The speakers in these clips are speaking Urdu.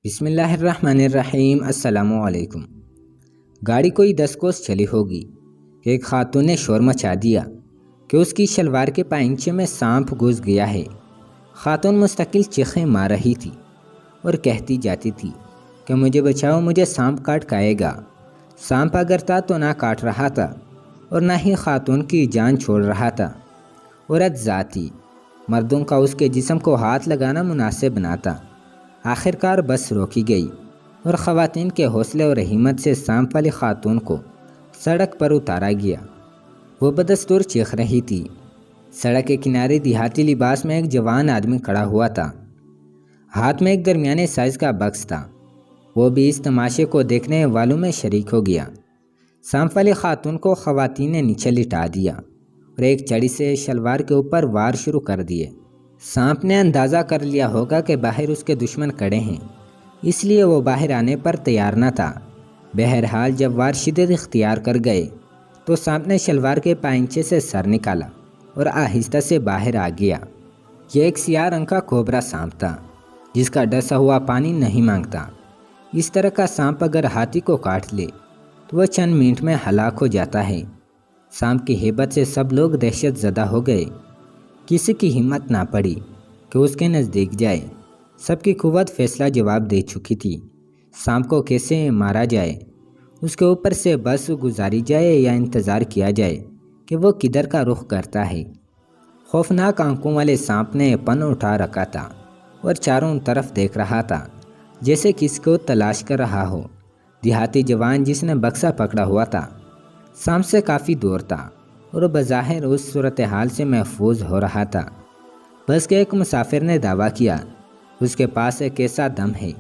بسم اللہ الرحمن الرحیم۔ السلام علیکم۔ گاڑی کوئی 10 کوس چلی ہوگی کہ ایک خاتون نے شور مچا دیا کہ اس کی شلوار کے پائنچے میں سانپ گھس گیا ہے۔ خاتون مستقل چیخیں مار رہی تھی اور کہتی جاتی تھی کہ مجھے بچاؤ، مجھے سانپ کاٹ کھائے گا۔ سانپ اگر تھا تو نہ کاٹ رہا تھا اور نہ ہی خاتون کی جان چھوڑ رہا تھا۔ عورت ذاتی مردوں کا اس کے جسم کو ہاتھ لگانا مناسب نہ تھا۔ آخرکار بس روکی گئی اور خواتین کے حوصلے اور ہمت سے سانپ والی خاتون کو سڑک پر اتارا گیا۔ وہ بدستور چیخ رہی تھی۔ سڑک کے کنارے دیہاتی لباس میں ایک جوان آدمی کھڑا ہوا تھا۔ ہاتھ میں ایک درمیانے سائز کا بکس تھا۔ وہ بھی اس تماشے کو دیکھنے والوں میں شریک ہو گیا۔ سانپ والی خاتون کو خواتین نے نیچے لٹا دیا اور ایک چڑی سے شلوار کے اوپر وار شروع کر دیے۔ سانپ نے اندازہ کر لیا ہوگا کہ باہر اس کے دشمن کھڑے ہیں، اس لیے وہ باہر آنے پر تیار نہ تھا۔ بہرحال جب وار شدت اختیار کر گئے تو سانپ نے شلوار کے پائنچے سے سر نکالا اور آہستہ سے باہر آ گیا۔ یہ ایک سیاہ رنگ کا کوبرا سانپ تھا جس کا ڈسا ہوا پانی نہیں مانگتا۔ اس طرح کا سانپ اگر ہاتھی کو کاٹ لے تو وہ چند منٹ میں ہلاک ہو جاتا ہے۔ سانپ کی ہیبت سے سب لوگ دہشت زدہ ہو گئے۔ کسی کی ہمت نہ پڑی کہ اس کے نزدیک جائے۔ سب کی قوت فیصلہ جواب دے چکی تھی۔ سانپ کو کیسے مارا جائے، اس کے اوپر سے بس گزاری جائے یا انتظار کیا جائے کہ وہ کدھر کا رخ کرتا ہے۔ خوفناک آنکھوں والے سانپ نے پن اٹھا رکھا تھا اور چاروں طرف دیکھ رہا تھا جیسے کسی کو تلاش کر رہا ہو۔ دیہاتی جوان جس نے بکسا پکڑا ہوا تھا سانپ سے کافی دور تھا اور بظاہر اس صورتحال سے محفوظ ہو رہا تھا۔ بس کے ایک مسافر نے دعویٰ کیا اس کے پاس ایک ایسا دم ہے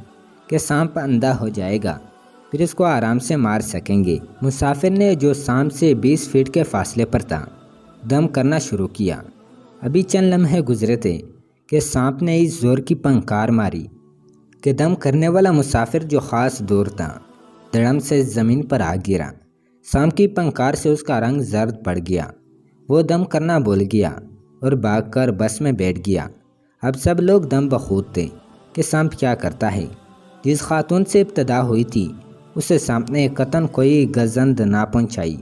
کہ سانپ اندھا ہو جائے گا، پھر اس کو آرام سے مار سکیں گے۔ مسافر نے، جو سانپ سے 20 فٹ کے فاصلے پر تھا، دم کرنا شروع کیا۔ ابھی چند لمحے گزرے تھے کہ سانپ نے اس زور کی پھنکار ماری کہ دم کرنے والا مسافر، جو خاص دور تھا، دڑم سے زمین پر آ گرا۔ سانپ کی پھنکار سے اس کا رنگ زرد پڑ گیا۔ وہ دم کرنا بھول گیا اور بھاگ کر بس میں بیٹھ گیا۔ اب سب لوگ دم بخود تھے کہ سانپ کیا کرتا ہے۔ جس خاتون سے ابتدا ہوئی تھی اسے سانپ نے قطعاً کوئی گزند نہ پہنچائی۔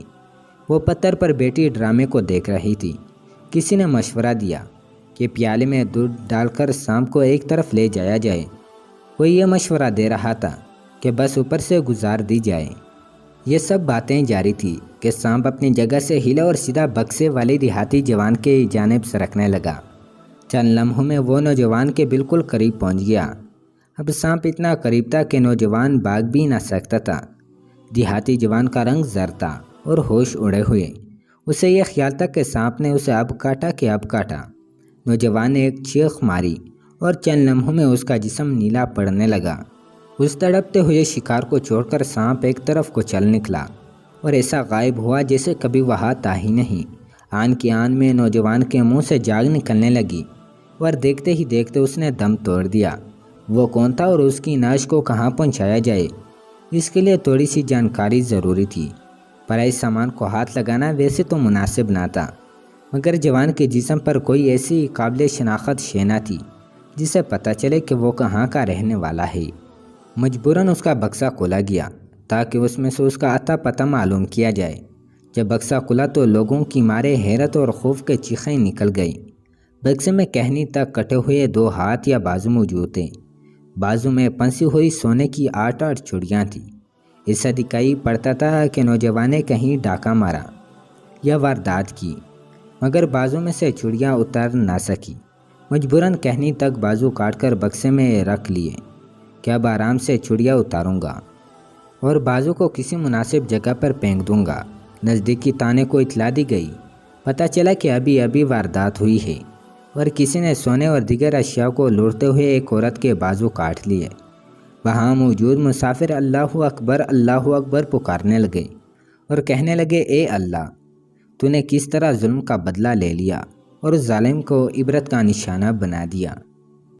وہ پتھر پر بیٹھی ڈرامے کو دیکھ رہی تھی۔ کسی نے مشورہ دیا کہ پیالے میں دودھ ڈال کر سانپ کو ایک طرف لے جایا جائے۔ کوئی یہ مشورہ دے رہا تھا کہ بس اوپر سے گزار دی جائے۔ یہ سب باتیں جاری تھی کہ سانپ اپنی جگہ سے ہلا اور سیدھا بکسے والے دیہاتی جوان کے جانب سرکنے لگا۔ چند لمحوں میں وہ نوجوان کے بالکل قریب پہنچ گیا۔ اب سانپ اتنا قریب تھا کہ نوجوان بھاگ بھی نہ سکتا تھا۔ دیہاتی جوان کا رنگ زرد تھا اور ہوش اڑے ہوئے۔ اسے یہ خیال تھا کہ سانپ نے اسے اب کاٹا کہ اب کاٹا۔ نوجوان نے ایک چیخ ماری اور چند لمحوں میں اس کا جسم نیلا پڑنے لگا۔ اس تڑپتے ہوئے شکار کو چھوڑ کر سانپ ایک طرف کو چل نکلا اور ایسا غائب ہوا جیسے کبھی وہاں تھا ہی نہیں۔ آن کی آن میں نوجوان کے منہ سے جاگ نکلنے لگی اور دیکھتے ہی دیکھتے اس نے دم توڑ دیا۔ وہ کون تھا اور اس کی نعش کو کہاں پہنچایا جائے، اس کے لیے تھوڑی سی جانکاری ضروری تھی۔ پرائی سامان کو ہاتھ لگانا ویسے تو مناسب نہ تھا، مگر جوان کے جسم پر کوئی ایسی قابل شناخت شے نہ تھی جسے پتہ چلے کہ وہ کہاں کا رہنے والا ہے۔ مجبوراً اس کا بکسا کھولا گیا تاکہ اس میں سے اس کا اتا پتہ معلوم کیا جائے۔ جب بکسا کھلا تو لوگوں کی مارے حیرت اور خوف کے چیخیں نکل گئیں۔ بکسے میں کہنی تک کٹے ہوئے 2 ہاتھ یا بازو موجود تھے۔ بازو میں پنسی ہوئی سونے کی 8 چوڑیاں تھیں۔ اس سے دکھائی پڑتا تھا کہ نوجوان نے کہیں ڈاکہ مارا یا واردات کی، مگر بازو میں سے چوڑیاں اتر نہ سکی۔ مجبوراً کہنی تک بازو کاٹ کر بکسے میں رکھ لیے کہ اب آرام سے چوڑیاں اتاروں گا اور بازو کو کسی مناسب جگہ پر پھینک دوں گا۔ نزدیکی تانے کو اطلاع دی گئی۔ پتہ چلا کہ ابھی واردات ہوئی ہے اور کسی نے سونے اور دیگر اشیاء کو لوٹتے ہوئے ایک عورت کے بازو کاٹ لیے۔ وہاں موجود مسافر اللہ اکبر پکارنے لگے اور کہنے لگے، اے اللہ، تو نے کس طرح ظلم کا بدلہ لے لیا اور ظالم کو عبرت کا نشانہ بنا دیا۔